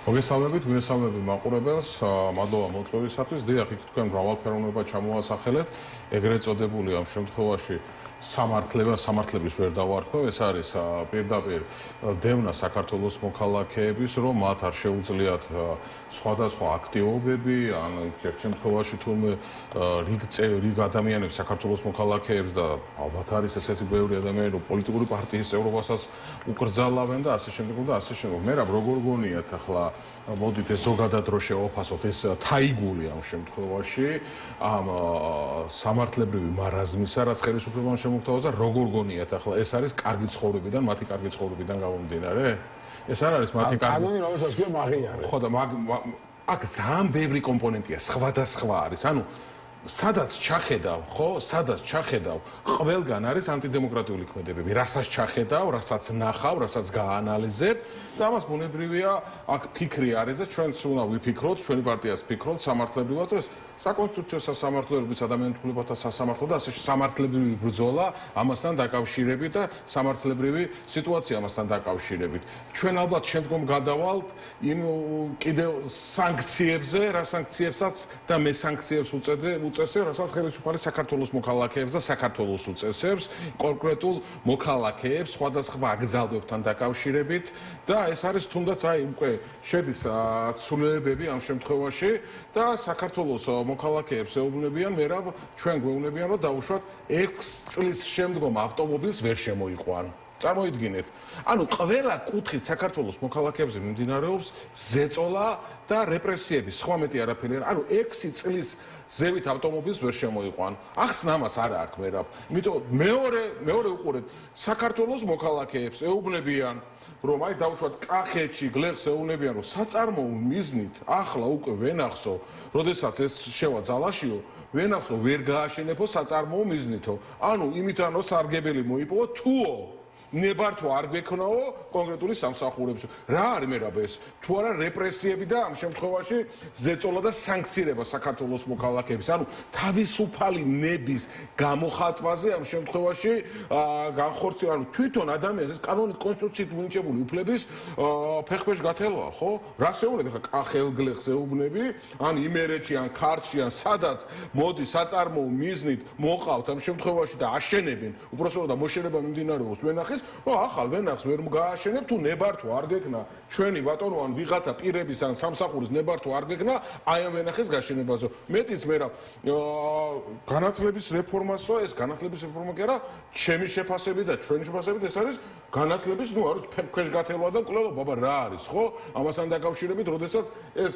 მოგესალმებით, გვესალმები მაყურებელს, მადლობა მოწვევისათვის. დიახ, იქ თქვენ მრავალფეროვნება ჩამოასახელეთ, ეგრეთ წოდებული ამ შემთხვევაში სამართლების ვერ დავარქვევ, ეს არის პირდაპირ დევნა საქართველოს მოქალაქეების, რომ მათ არ შეუძლიათ სხვადასხვა აქტივობები, ან ერთ შემთხვევაში თურმე რიგ ადამიანებს საქართველოს მოქალაქეებს და ალბათ არის ესეთი ბევრი ადამიანი, რომ პოლიტიკური პარტიის წევრობასაც უკრძალავენ და ასე შემდეგ და ასე შემდეგ. მე რა როგორ გონიათ ახლა მოდით ეს ზოგადად რო შევაფასოთ, ეს თაიგული ამ შემთხვევაში ამ სამართლებრივი მარაზმისა, რაც ხელისუფლებამ შემოგთავაზა, როგორ გონიათ ახლა ეს არის კარგი ცხოვრებიდან, მათი კარგი ცხოვრებიდან გამომდინარე? ეს არ არის მათი კარგი კანონი, რომელსაც გვე მაღიარე. ხო და აქ ძალიან ბევრი კომპონენტია, სხვადასხვა არის. ანუ სადაც ჩახედავ, ხო, სადაც ჩახედავ, ყველგან არის ანტიდემოკრატიული ქმედებები. რასაც ჩახედავ, რასაც ნახავ, რასაც გაანალიზებ და ამას ბუნებრივია, აქ ფიქრი არის და ჩვენც უნდა ვიფიქროთ, ჩვენი პარტიას ფიქრობთ სამართლებრივად, რომ ეს საკონსტიტუციო სასამართლოების ადამიანთა უფლებათა სასამართლო და ასე სამართლებრივი ბრძოლა ამასთან დაკავშირებით და სამართლებრივი სიტუაცია ამასთან დაკავშირებით. ჩვენ ალბათ შემდგომ გადავალთ იმ კიდევ სანქციებზე, რა სანქციებსაც და მე სანქციებს უწესებ, რასაც ხელისუფალი საქართველოს მოქალაქეებს და საქართველოს უწესებს, კონკრეტულ მოქალაქეებს სხვადასხვა აკრძალვებთან დაკავშირებით და ეს არის თუნდაც აი უკვე შედის ცვლილებები ამ შემთხვევაში და საქართველოს მოქალაქეებს ეუბნებიან, მე რა ჩვენ გვეუბნებიან, რომ დაუშვათ 6 წლის შემდგომ ავტომობილს ვერ შემოიყვან. წარმოიდგინეთ. ანუ ყველა კუთხით საქართველოს მოქალაქეებზე მიმდინარეობს ზეწოლა და რეპრესიები, სხვა მეტი არაფერი არ. ანუ 6 წლის ზევით ავტომობილს ვერ შემოიყვან. ახსნა ამას არა აქვს მე რა. იმიტომ მეორე უყურეთ, საქართველოს მოქალაქეებს ეუბნებიან, რომ აი დავუშვათ კახეთში გლეხს ეუბნებიან, რომ საწარმოო მიზნით ახლა უკვე ვენახსო, როდესაც ეს შევა ძალაშიო, ვენახსო ვერ გააშენებო საწარმოო მიზნითო. ანუ იმითანო სარგებელი მოიპოვო თუო ნებართვა არ გვექნაო კონკრეტული სამსახურებში. რა არის მე რა ეს? თუ არა რეპრესიები და ამ შემთხვევაში ზეწოლა და სანქცირება საქართველოს მოქალაქეების. ანუ თავისუფალი ნების გამოხატვაზე ამ შემთხვევაში განხორციელება. ანუ თვითონ ადამიანს ეს კანონით კონსტიტუციით მინიჭებული უფლების ფეხბეშ გათელოა, ხო? რას ეუბნები ხა კახელგლეხს ეუბნები? ან იმერეთში, ან ქართლში, ან სადაც მოდი საწარმოო მიზნით მოყავთ ამ შემთხვევაში და აშენებენ, უბრალოდ და მოშენება მიმდინარეობს ვენახეს ახალ ვენახს ვერ გააშენებ თუ ნებართვა არ გეკნა ჩვენი ბატონო ან ვიღაცა პირების ან სამსახურის ნებართვა არ გეკნა აი ამ ვენახის გაშენებაზე. მეტიც მე რა განათლების რეფორმასო ეს განათლების რეფორმა კი არა ჩემი შეფასებით და ჩვენი შეფასებით ეს არის განათლების ნუ არის ფეხქვეშ გათელვა და კვლევა ბაბა რა არის ხო ამასთან დაკავშირებით როდესაც ეს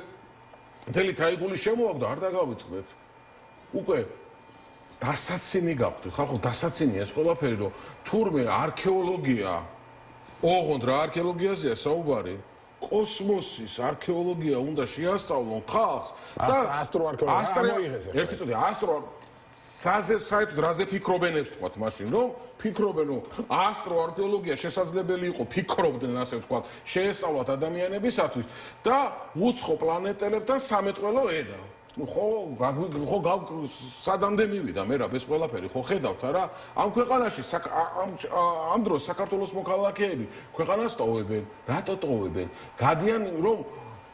მთელი თაიგული შემოაგდა არ დაგავიწყდეთ უკვე დასაცინი გაგვდით, ხალხო დასაცინია ეს ყველაფერი, რომ თურმე არქეოლოგია, ოღონდ რა არქეოლოგიაზეა საუბარი, კოსმოსის არქეოლოგია უნდა შეასწავლონ ხალხს და ასტროარქეოლოგია. ერთი წუთი საერთოდ რაზე ფიქრობენებს თქვათ მაშინ, რომ ფიქრობენ, რომ ასტროარქეოლოგია შესაძლებელი იყო, ფიქრობდნენ ასე ვთქვათ, შეესწავლათ ადამიანებისათვის და უცხო პლანეტელებთან სამეთყველო ენა. ხო სადამდე მივიდა მე რა ეს ყველაფერი ხო ხედავთ არა ამ ქვეყანაში ამ დროს საქართველოს მოქალაქეები ქვეყანას ტოვებენ რატო ტოვებენ გადიან რომ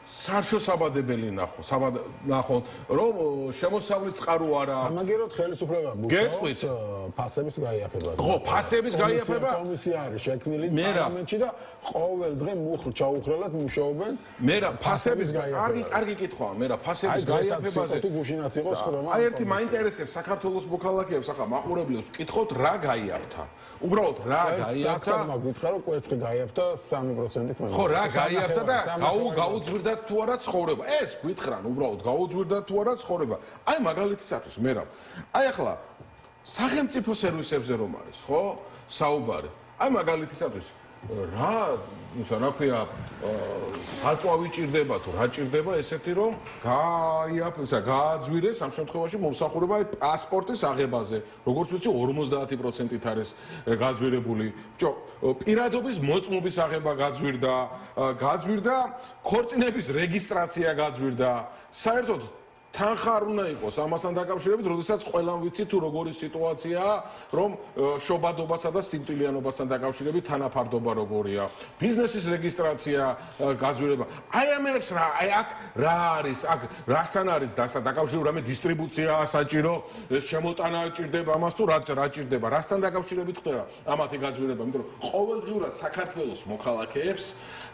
სარჩოსაბადებელი ნახონ რომ შემოსავლის წყარო არა სამაგეროდ ხელისუფლება გეტყვით ფასების გაიაფება ხო ფასების გაიაფება კომისია არის შექმნილი პარლამენტში და ყოველ დღე მუხლ ჩაუხრელად მუშაობენ მე რა ფასების კარგი კითხვაა მე რა ფასების გაიაფებაზე თუ გუშინაც იყოს ხრომა აი ერთი მაინტერესებს საქართველოს მოქალაქეებს ახლა მაყურებლებს ვკითხოთ რა გაიაფთა უბრალოდ რა გაიაფთა მაგვითხრა რომ კვერცხი გაიაფთა 3%-ით ხო რა გაიაფთა და გაუძვირდა თუ არა ცხოვრება ეს გვითხრან უბრალოდ გაუძვირდა თუ არა ცხოვრება აი მაგალითისათვის მე რა აი ახლა სახელმწიფო სერვისებზე რომ არის ხო საუბარი აი მაგალითისათვის რა რა ქვია საწვავი ჭირდება თუ რა ჭირდება ესეთი რომ გააძვირეს ამ შემთხვევაში მომსახურება აი პასპორტის აღებაზე როგორც ვიცი 50%-ით არის გაძვირებული ბჭო პირადობის მოწმობის აღება გაძვირდა ქორწინების რეგისტრაცია გაძვირდა საერთოდ თანხარ უნდა იყოს ამასთან დაკავშირებით, როდესაც ყველამ ვიცი თუ როგორი სიტუაციაა, რომ შობადობასა და სიმტილიანობასთან დაკავშირებით თანაფარდობა როგორია, ბიზნესის რეგისტრაცია, გაძვირება. აი ამებს აქ რა არის, აქ რასთან არის დაკავშირებული, რამე დისტრიბუციაა საჭირო, შემოტანა ჭირდება ამას თუ რა ჭირდება, რასთან დაკავშირებით ხდება ამათი გაძვირება, იმიტომ რომ ყოველდღიურად საქართველოს მოქალაქეებს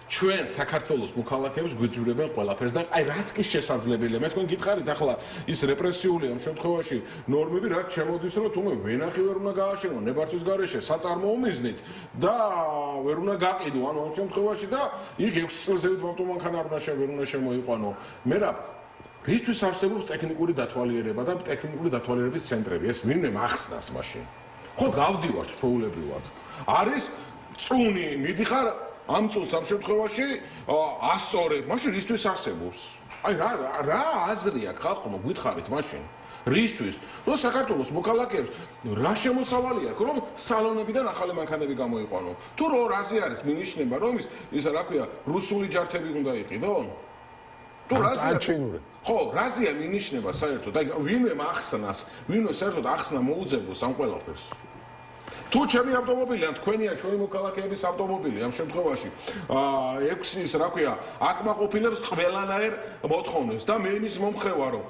ჩვენ საქართველოს მოქალაქეებს გვიძვირებენ ყველაფერს და აი რაც კი შესაძლებელია მე თქვენ გითხარით ახლა ის რეპრესიული ამ შემთხვევაში ნორმები რაც შემოდის რომ თუმე ვენახი ვერ უნდა გააშენო ნებართვის გარეშე საწარმოო მიზნით და ვერ უნდა გაყიდო ანუ ამ შემთხვევაში და იქ 6 წელზევით ავტომანქანა ვერ უნდა შემოიყვანო მე რა რისთვის არსებობს ტექნიკური დათვალიერება და ტექნიკური დათვალიერების ცენტრები ეს ვინმე მახსნას მაშინ ხო გავდივართ ჩვეულებრივად არის წუნი მიდიხარ ამ წუთს ამ შემთხვევაში ასწორებ მაშინ რისთვის არსებობს აი რა აზრი აქვს ხალხმა გითხარით მაშინ რისთვის რომ საქართველოს მოქალაქეებს რა შემოსავალი აქვს რომ სალონებიდან ახალი მანქანები გამოიყვანო თუ რაზე არის მინიშნება რომ ის რა ქვია რუსული ჯართები უნდა იყიდონ თუ რაზეა ხო რაზეა მინიშნება საერთოდ აი ვინმე ახსნას ვინმე საერთოდ ახსნა მოუძებოს ამ ყველაფერს თუ ჩემი ავტომობილი ან თქვენია ჩვენი მოქალაქეების ავტომობილი ამ შემთხვევაში 6 ის რა ქვია აკმაყოფილებს ყველანაირ მოთხოვნებს და მე იმის მომხრევა რომ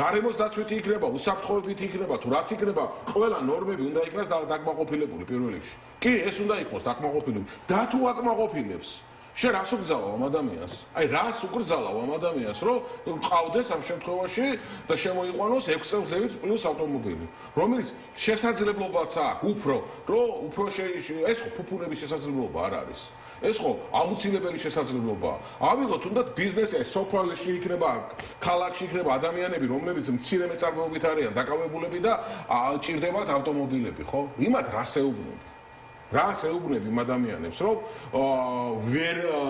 გარემოს დაცვითი იქნება უსაფრთხოებითი იქნება თუ რაც იქნება ყველა ნორმები უნდა იქნას დაკმაყოფილებული პირველ რიგში კი ეს უნდა იყოს დაკმაყოფილებული და თუ აკმაყოფილებს შენ რას უგზავნო ამ ადამიანს? აი რას უკრძალავ ამ ადამიანს, რომ ყავდეს ამ შემთხვევაში და შემოიყვანოს 6 წელზევით პლუს ავტომობილი, რომელიც შესაძლებლობაც აქვს უფრო, რომ უფრო ეს ხო ფუფუნების შესაძლებლობა არ არის. ეს ხო აუცილებელი შესაძლებლობაა. ავიღოთ თუნდაც ბიზნესი, სოფლში იქნება, ქალაქში იქნება ადამიანები, რომლებიც მცირე მეწარმეობით არიან დაკავებულები და ჭირდებათ ავტომობილები, ხო? იმათ რას ეუბნები? რას ეუბნები იმ ადამიანებს, რომ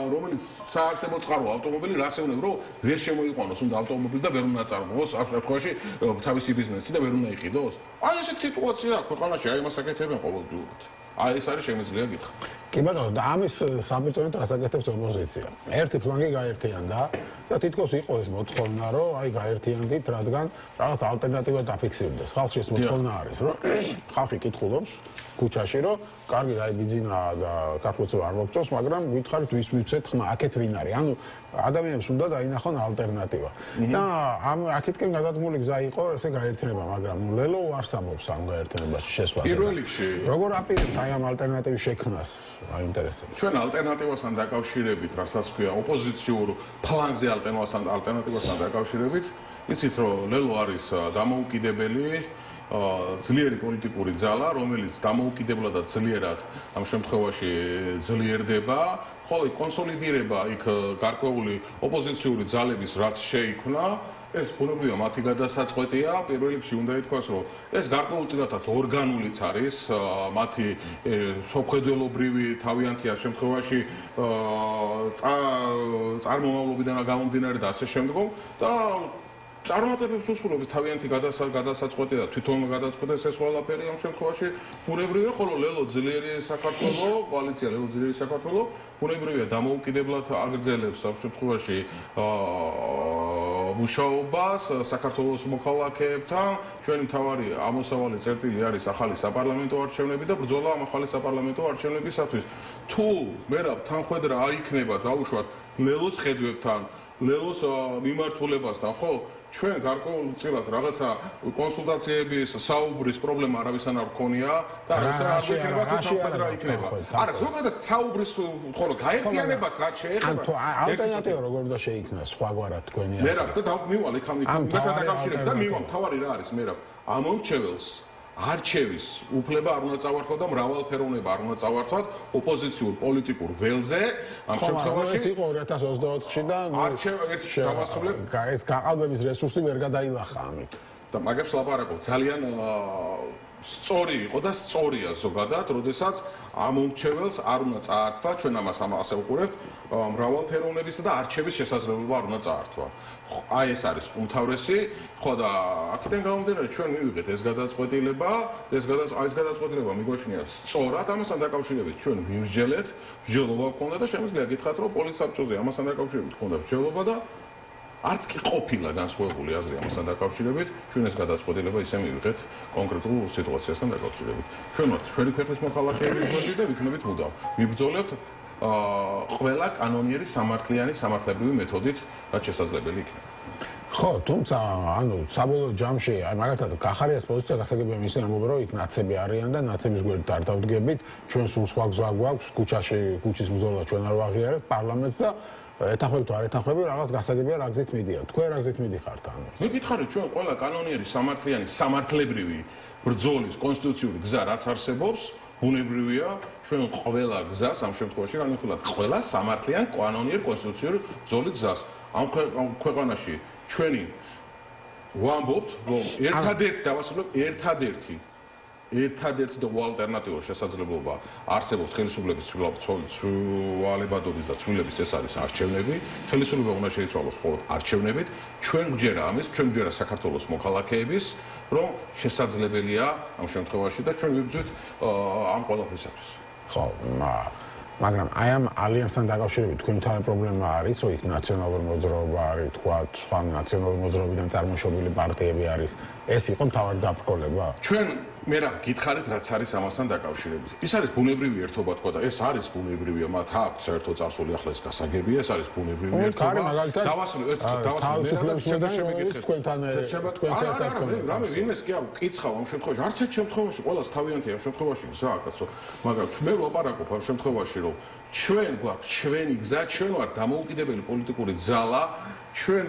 რომელიც საარსებო წყარო ავტომობილი რას ეუბნები, რომ ვერ შემოიყვანოს უნდა ავტომობილი და ვერ უნდა წარმოოს ამ შემთხვევაში თავისი ბიზნესი და ვერ უნდა იყიდოს? აი ესეთ სიტუაცია აქვს ქვეყანაში, აი იმას აკეთებენ ყოველდღიურად. აი ეს არის შემიძლია გითხრა. კი ბატონო, და ამის საბრძოლოდ რას აკეთებს ოპოზიცია? ერთი ფლანგი გაერთიანდა და თითქოს იყო ეს მოთხოვნა, რომ აი გაერთიანდით, რადგან რაღაც ალტერნატივა დაფიქსირდეს. ხალხში ეს მოთხოვნა არის, რომ ხალხი კითხულობს ქუჩაში, რომ კარგი აი ბიზინა და ქართულზე არ მოგწონს, მაგრამ გითხარით ვის მიცეთ ხმა, აქეთ ვინ არის? ანუ ადამიანებს უნდა დაინახონ ალტერნატივა. და ამ აქეთკენ გადადგმული გზა იყო ესე გაერთიანება, მაგრამ ლელო არსამობს ამ გაერთიანებაში შესვლაზე. პირველ რიგში როგორ აპირებთ აი ამ ალტერნატივის შექმნას? აინტერესებს. ჩვენ ალტერნატივასთან დაკავშირებით, რასაც ქვია ოპოზიციურ ფლანგზე ალტერნატივასთან დაკავშირებით, იცით რომ ლელო არის დამოუკიდებელი ძლიერი პოლიტიკური ძალა, რომელიც დამოუკიდებლად და ძლიერად ამ შემთხვევაში ძლიერდება, ხოლო კონსოლიდირება იქ გარკვეული ოპოზიციური ძალების რაც შეიქმნა ეს ბუნებრივია მათი გადასაწყვეტია პირველ რიგში უნდა ითქვას რომ ეს გარკვეულწილადაც ორგანულიც არის მათი სოფხედველობრივი თავიანთი ამ შემთხვევაში წარმომავლობიდან გამომდინარე და ასე შემდგომ და წარმატებებს უსურვებს თავიანთი გადასაწყვეტი და თვითონ გადაწყვეტეს ეს ყველაფერი ამ შემთხვევაში ბუნებრივია ხოლო ლელო ძლიერი საქართველო კოალიცია ლელო ძლიერი საქართველო ბუნებრივია დამოუკიდებლად აგრძელებს ამ შემთხვევაში მუშაობას საქართველოს მოქალაქეებთან ჩვენი მთავარი ამოსავალი წერტილი არის ახალი საპარლამენტო არჩევნები და ბრძოლა ამ ახალი საპარლამენტო არჩევნებისათვის თუ მერაბ თანხwebdriver არ იქნება დაუშვათ ლელოს ხედვებთან ლელოს მიმართულებასთან ხო ჩვენ გარკვეულწილად რაღაცა კონსულტაციების საუბრის პრობლემა არავისთან არ გქონია და არავის არ იქნება თუ თანხwebdriver იქნება არა ზოგადად საუბრის ხოლო გაერთიანებას რაც შეეხება თუ ალტერნატივა როგორ უნდა შეიქმნას სხვაგვარად თქვენი ასე მერაბ და მივალ იქ იმასთან დაკავშირებით და მივალ თავარი რა არის მერაბ ამომრჩეველს არჩევის უფლება არ უნდა წავართვა და მრავალფეროვნება არ უნდა წავართვათ ოპოზიციურ პოლიტიკურ ველზე ამ შემთხვევაში ეს იყო 2024-ში და ერთი დავასრულებ ეს გაყალბების რესურსი ვერ გადაილახა ამით და მაგებს ლაპარაკობ ძალიან სწორი იყო და სწორია ზოგადად, როდესაც ამომრჩეველს არ უნდა წაართვა, ჩვენ ამას ასე ვუყურებთ, მრავალფეროვნებისა და არჩევის შესაძლებლობა არ უნდა წაართვა. აი ეს არის უმთავრესი, ხო და აქედან გამომდინარე ჩვენ მივიღეთ ეს გადაწყვეტილება, ეს გადაწყვეტილება მიგვაჩნია სწორად ამასთან დაკავშირებით ჩვენ ვიმსჯელეთ, მსჯელობა გქონდა და შემიძლია გითხრათ რომ პოლიციის საბჭოზე ამასთან დაკავშირებით გქონდა მსჯელობა და არც კი ყოფილა განსხვავებული აზრი ამასთან დაკავშირებით, ჩვენ ეს გადაწყვეტილება ისე მივიღეთ კონკრეტულ სიტუაციასთან დაკავშირებით. ჩვენ ვართ ჩვენი ქვეყნის მოქალაქეების გვერდით და ვიქნებით მუდამ. ვიბრძოლებთ ყველა კანონიერი სამართლიანი სამართლებრივი მეთოდით, რაც შესაძლებელი იქნება. ხო, თუმცა, ანუ საბოლოო ჯამში, აი მაგალითად, გახარიას პოზიცია გასაგებია ისე ამბობენ, რომ იქ ნაცები არიან და ნაცების გვერდით არ დავდგებით, ჩვენ სულ სხვა გზა გვაქვს, ქუჩის ბრძოლა ჩვენ არ ვაღიარებთ, პარლამენტს და ეთანხმებით თუ არ ეთანხმებით, რაღაც გასაგებია რა გზით მიდიან. თქვენ რა გზით მიდიხართ ანუ? მიგითხარით, ჩვენ ყველა კანონიერი სამართლიანი სამართლებრივი ბრძოლის კონსტიტუციური გზა რაც არსებობს, ბუნებრივია, ჩვენ ყველა გზას ამ შემთხვევაში განვიხილავთ ყველა სამართლიან კანონიერ კონსტიტუციური ბრძოლის გზას. ამ ქვეყანაში ჩვენი ვამბობთ, რომ ერთადერთი და ალტერნატივა შესაძლებლობა არსებობს ხელისუფლების ცვალებადობის და ცვლილების ეს არის არჩევნები. ხელისუფლება უნდა შეიცვალოს მხოლოდ არჩევნებით. ჩვენ გვჯერა საქართველოს მოქალაქეების, რომ შესაძლებელია ამ შემთხვევაში და ჩვენ ვიბრძვით ამ ყველაფრისათვის. ხო, მაგრამ აი ამ ალიანსთან დაკავშირებით თქვენ თან პრობლემა არის, რომ იქ ნაციონალური მოძრაობა არის, თქვა, სხვა ნაციონალური მოძრაობიდან წარმოშობილი პარტიები არის. ეს იყო მთავარი დაბრკოლება? ჩვენ მე რა გითხარით, რაც არის ამასთან დაკავშირებით. ის არის ბუნებრივი ერთობა თქვა და ეს არის ბუნებრივია, მათ აქვს საერთო წარსული ახლა ეს გასაგებია, ეს არის ბუნებრივი ერთობა. დავასრულებ თქვენთან რამე ვინმეს კი არ კითხავ ამ შემთხვევაში, არც ერთ შემთხვევაში ყოველს თავიანთი ამ შემთხვევაში გზა კაცო, მაგრამ მე ვლაპარაკობ ამ შემთხვევაში, რომ ჩვენ გვაქვს ჩვენი გზა, ჩვენ ვართ დამოუკიდებელი პოლიტიკური ძალა, ჩვენ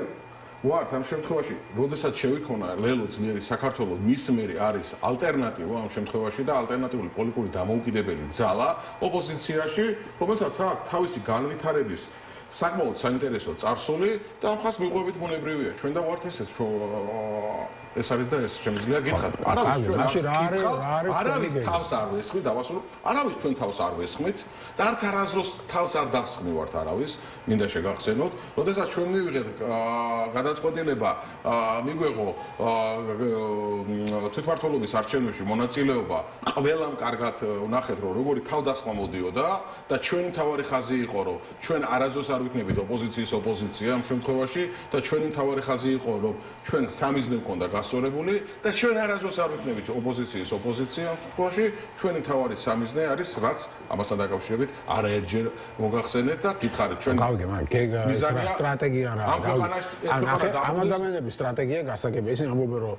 ვართ ამ შემთხვევაში, როდესაც შევიქონა ლელო ძლიერი საქართველოს მის მერე არის ალტერნატივა ამ შემთხვევაში და ალტერნატიული პოლიტიკური დამოუკიდებელი ძალა ოპოზიციაში, რომელსაც აქვს თავისი განვითარების საკმაოდ საინტერესო წარსული და ამ ხას მიყვებით ბუნებრივია. ჩვენ და ვართ ესეც ეს არის და ეს შემიძლია გითხრათ. არავის თავს არ ვესხმით, დავასრულებ. არავის ჩვენ თავს არ ვესხმით და არც არასდროს თავს არ დავსხმევართ არავის. მინდა შეგახსენოთ, როდესაც ჩვენ მივიღეთ გადაწყვეტილება მიგვეღო თვითმმართველობის არჩევნებში მონაწილეობა, ყველამ კარგად ვნახეთ, რომ როგორი თავდასხმა მოდიოდა და ჩვენი მთავარი ხაზი იყო, რომ ჩვენ არასდროს არ ვიქნებით ოპოზიციის ოპოზიცია ამ შემთხვევაში და ჩვენი მთავარი ხაზი იყო, რომ ჩვენ სამიზნე გვქონდა გასწორებული და ჩვენ არასდროს არ ვიქნებით ოპოზიციის ოპოზიცია ამ შემთხვევაში, ჩვენი მთავარი სამიზნე არის, რაც ამასთან დაკავშირებით არაერთჯერ მოგახსენეთ და გითხარით ჩვენ სტრატეგია რა ამ ადამიანების სტრატეგია გასაგებია. ისინი ამბობენ, რომ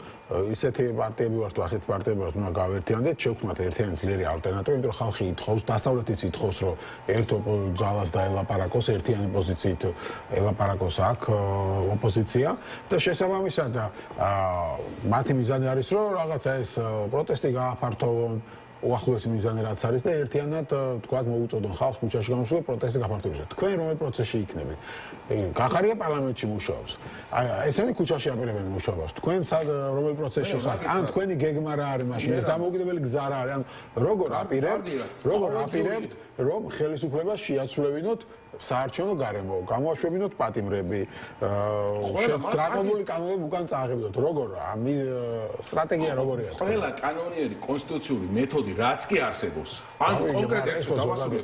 ისეთი პარტიები ვართ თუ ასეთი პარტიები ვართ, უნდა გავერთიანდეთ, შევქმნათ ერთიანი ძლიერი ალტერნატივა, იმიტომ რომ ხალხი ითხოვს, დასავლეთიც ითხოვს, რომ ერთ ძალას დაელაპარაკოს, ერთიანი პოზიციით ელაპარაკოს აქ ოპოზიცია და შესაბამისად მათი მიზანი არის, რომ რაღაცა ეს პროტესტი გააფართოვონ, უახლოესი მიზანი რაც არის და ერთიანად თქვათ მოუწოდონ ხალხს ქუჩაში გამოსვლა პროტესტი გაფართოებისას. თქვენ რომელ პროცესში იქნებით? გახარია პარლამენტში მუშაობს. აი ესენი ქუჩაში აპირებენ მუშაობას. თქვენ სად რომელ პროცესში ხართ? ან თქვენი გეგმა რა არის მაშინ? ეს დამოუკიდებელი გზა რა არის? ან როგორ აპირებთ, რომ ხელისუფლებას შეაცვლევინოთ საარჩევნო გარემო, გამოაშვებინოთ პატიმრები, დრაკონული კანონები უკან წააღებინოთ. როგორ ამის სტრატეგია როგორია? ყველა კანონიერი კონსტიტუციური მეთოდი რაც კი არსებობს. ან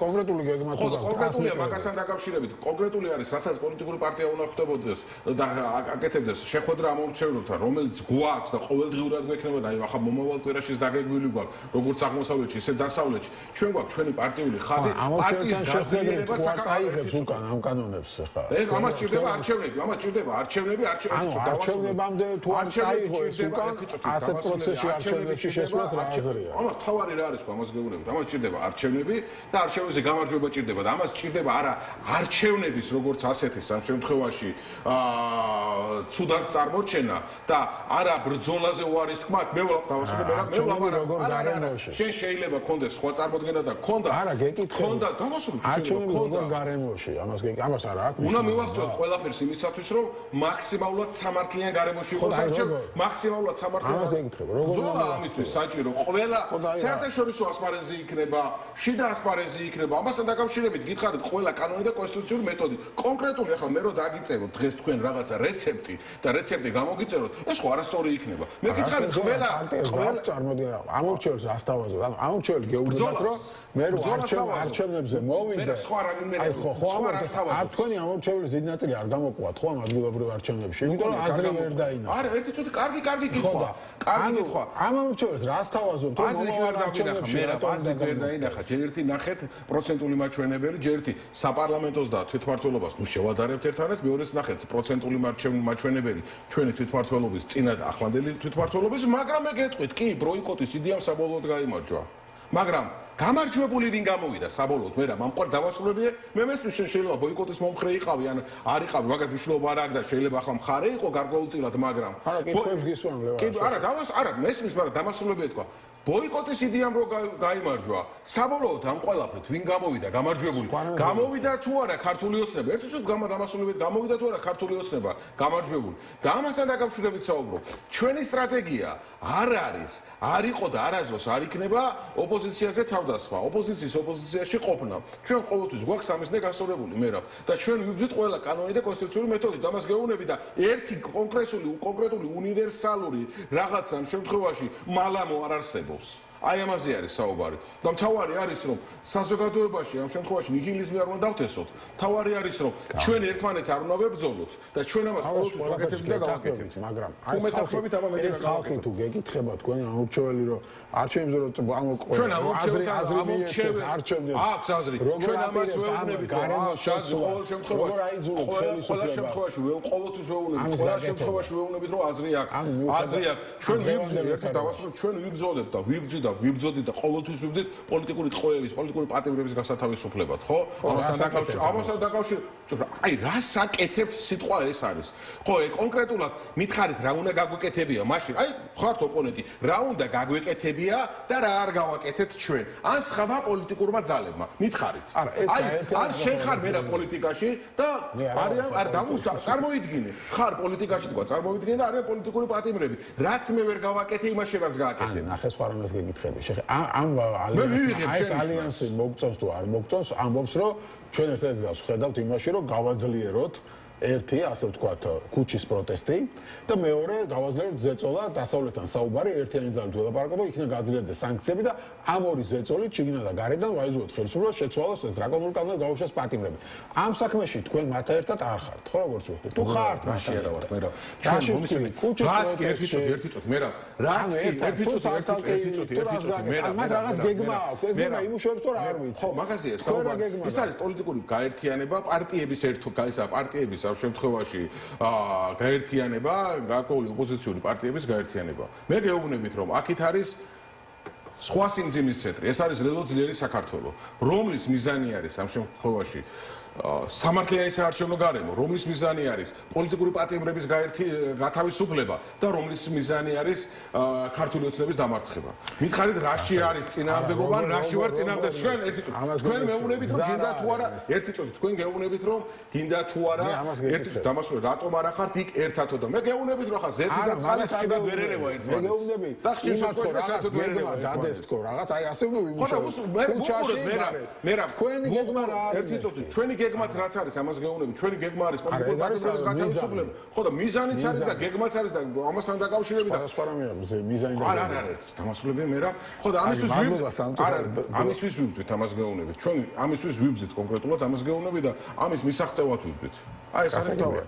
კონკრეტული გეგმა თუ კონკრეტულია მაგასთან დაკავშირებით, კონკრეტული არის, რასაც პოლიტიკური პარტია უნდა ხდებოდეს და აკეთებდეს შეხვედრა ამ ორჩევნებთან, რომელიც გვაქვს და ყოველდღიურად გვექნება და აი ახლა მომავალ კვირაშიც დაგეგმილი გვაქვს, როგორც აღმოსავლეთში, ისე დასავლეთში. ჩვენ გვაქვს ჩვენი პარტიული ხაზი, პარტიის გაძლიერება საერთოდ უკან ამ კანონებს ხა. ეს ამას ჭირდება არჩევნები, არჩევნებამდე თუ არ წაიღო ეს უკან ასეთ პროცესში არჩევნებში შესვლას რა აზრია? ამას თავარი რა არის ხო ამას გეუბნებით? ამას ჭირდება არჩევნები და არჩევნებზე გამარჯვება ჭირდება და ამას ჭირდება არა არჩევნების როგორც ასეთის ამ შემთხვევაში ცუდად წარმოჩენა და არა ბრძოლაზე უარის თქმა, მე ვლაპარაკობ, შენ შეიძლება კონდეს სხვა წარმოდგენა და კონდა არა გეკითხე კონდა დავასრულებ არჩევნები როგორ გარემოში ამას არა აქვს უნდა მივახცოთ ყველაფერს იმისათვის რომ მაქსიმალურად სამართლიან გარემოში იყოს არჩევნები მაქსიმალურად სამართლიან ამას ეკითხებ როგორ ზონა ამისთვის საჭირო ყველა საერთოდ საერთაშორისო ასპარეზი იქნება, შიდა ასპარეზი იქნება. ამასთან დაკავშირებით გითხარით ყველა კანონი და კონსტიტუციური მეთოდი. კონკრეტული ახლა მე რო დაგიწეროთ დღეს თქვენ რაღაცა რეცეპტი და რეცეპტი გამოგიწეროთ, ეს ხო არასწორი იქნება. მე გითხარით ყველა წარმოდი ამორჩეულს ასთავაზოთ. ანუ ამორჩეული გეუბნებათ რომ მე რო არჩევნებზე მოვიდე. აი ხო არ თქვენი ამორჩეულის დიდი ნაწილი არ გამოყვათ ხო ამ ადგილობრივ არჩევნებში. იმიტომ რომ აზრი ვერ დაინახა. არა, ერთი წუთი კარგი კითხვა. კარგი კითხვა. ამ ამორჩეულს რა ასთავაზობთ? რომ მომავალ არჩევნებში აზრი ვერ დაინახა. ჯერ ერთი ნახეთ პროცენტული მაჩვენებელი, ჯერ ერთი საპარლამენტოს და თვითმმართველობას ნუ შევადარებთ ერთმანეთს, მეორეს ნახეთ პროცენტული მაჩვენებელი ჩვენი თვითმმართველობის წინა და ახლანდელი თვითმმართველობის, მაგრამ მე გეტყვით, კი, ბროიკოტის იდეამ საბოლოოდ გაიმარჯვა. მაგრამ გამარჯვებული ვინ გამოვიდა საბოლოოდ მე რა მომყარ დავასრულებია მე მესმის შეიძლება ბოიკოტის მომხრე იყავი ან არ იყავი მაგათ მნიშვნელობა არ აქვს და შეიძლება ახლა მხარე იყო გარკვეულწილად მაგრამ არა კითხებს გისვამ ლევან კი არა მესმის მაგრამ დამასრულებია თქვა ბოიკოტის იდეამ რო გაიმარჯვა საბოლოოდ ამ ყველაფრით ვინ გამოვიდა გამარჯვებული გამოვიდა თუ არა ქართული ოცნება ერთი წუთი დამასრულებით გამოვიდა თუ არა ქართული ოცნება გამარჯვებული და ამასთან დაკავშირებით საუბრობ ჩვენი სტრატეგია არ არის არ იყო და არასდროს არ იქნება ოპოზიციაზე თავდასხმა ოპოზიციის ოპოზიციაში ყოფნა ჩვენ ყოველთვის გვაქვს სამიზნე გასწორებული მერაბ და ჩვენ ვიბრძვით ყველა კანონი და კონსტიტუციური მეთოდი და მას გეუბნები და ერთი კონკრეტული უნივერსალური რაღაცა ამ შემთხვევაში მალამო არ არსებობს აი ამაზე არის საუბარი და მთავარი არის რომ საზოგადოებაში ამ შემთხვევაში ნიჰილიზმი არ უნდა დავთესოთ მთავარი არის რომ ჩვენ ერთმანეთს არ უნდა ვებრძოლოთ და ჩვენ ამას ყოველთვის ვაკეთებთ და გავაკეთებთ მაგრამ აი მეთახვებით აბა მე ხალხი თუ გეკითხება თქვენ ამორჩეველი რომ არჩევნებზე რომ ჩვენ ამორჩეველი არჩევნებს აქვს აზრი ჩვენ ამას ვეუბნებით ყოველ შემთხვევაში ყოველთვის ვეუბნებით ყოველ შემთხვევაში ვეუბნებით რომ აზრი აქვს ჩვენ ვიბრძვით ერთად დავასრულოთ ჩვენ ვიბრძოლებთ და ვიბრძოდით და ყოველთვის ვიბრძვით პოლიტიკური ტყვეების, პოლიტიკური პატიმრების გასათავისუფლებად, ხო? ამასთან დაკავშირებით, აი რა საკეთებთ სიტყვა ეს არის. ხო, კონკრეტულად მითხარით რა უნდა გაგვეკეთებია, მაშინ აი ხართ ოპონენტი, რა უნდა გაგვეკეთებია და რა არ გავაკეთეთ ჩვენ. ან სხვა პოლიტიკურმა ძალებმა, მითხარით. აი არ შენ ხარ მე რა პოლიტიკაში და არ დავუსტა, წარმოიდგინე. ხარ პოლიტიკაში თქვა, წარმოიდგინე და არიან პოლიტიკური პატიმრები. რაც მე ვერ გავაკეთე, იმაში რაც გააკეთე. ნახე სხვა რამეს გეკითხები. ამ ალიანსი მოგწონს თუ არ მოგწონს, ამბობს რომ ჩვენ ერთადერთს ვხედავთ იმაში რომ გავაძლიეროთ ერთი ასე ვთქვათ ქუჩის პროტესტი და მეორე გავაძლიეროთ ზეწოლა დასავლეთთან საუბარი ერთიანი ძალით ველაპარაკო და იქნა გაძლიერდეს სანქციები და ამ ორი ზეწოლით შიგნით და გარედან ვაიზუოთ ხელისუფლებას შეცვალოს ეს დრაკონული კანონი გაუშვეს პატიმრები. ამ საქმეში თქვენ მათთან ერთად არ ხართ, ხო როგორც ვთქვით? თუ ხართ, მაშინ არა ვარ, მე რა. ჩვენ მომისმენი ქუჩის პროტესტი ერთი წუთი, მე რა. რაც კი ერთი წუთი, მე რა. მათ რაღაც გეგმა აქვს, ეს გეგმა იმუშავებს თუ არ ვიცი. ხო, მაგაზია საუბარი. ეს არის პოლიტიკური გაერთიანება, პარტიების პარტიების ამ შემთხვევაში გაერთიანება, გარკვეული ოპოზიციური პარტიების გაერთიანება. მე გეუბნებით რომ აქეთ არის სხვა სიმძიმის ცენტრი, ეს არის ლელო ძლიერი საქართველო, რომლის მიზანი არის ამ შემთხვევაში სამართლიანი საარჩევნო გარემო, რომლის მიზანი არის პოლიტიკური პატიმრების გათავისუფლება და რომლის მიზანი არის ქართული ოცნების დამარცხება. მითხარით რაში არის წინააღმდეგობა, რაში ვარ წინააღმდეგობა? ჩვენ ერთი წუთი. თქვენ მეუბნებით რომ გინდა თუ არა, ერთი წუთი. თქვენ გეუბნებით რომ გინდა თუ არა, ერთი წუთი. დამასრულე, რატომ არ ახართ იქ ერთადო და მე გეუბნებით რომ ხა ზეთი და წყალი ხშირად ვერ ერევა ერთმანეთს. მე გეუბნები, და ხშირად საერთოდ ვერ ერევა დადესკო რაღაც, აი ასე უნდა ვიმუშაოთ. მე რა, თქვენი გეგმა რა არის? ერთი წუთი. ჩვენი გეგმაც რაც არის ამას გეუბნები ჩვენი გეგმა არის პოლიტიკური პარტიების გათავისუფლება ხო და მიზანიც არის და გეგმაც არის და ამასთან დაკავშირებით და სხვა რამეა მიზანი და არა დამასრულებია მე რა ხო და ამისთვის ვიბრძვით ამას გეუბნებით ჩვენ ამისთვის ვიბრძვით კონკრეტულად ამას გეუბნები და ამის მისაღწევად ვიბრძვით აი ეს არის თავი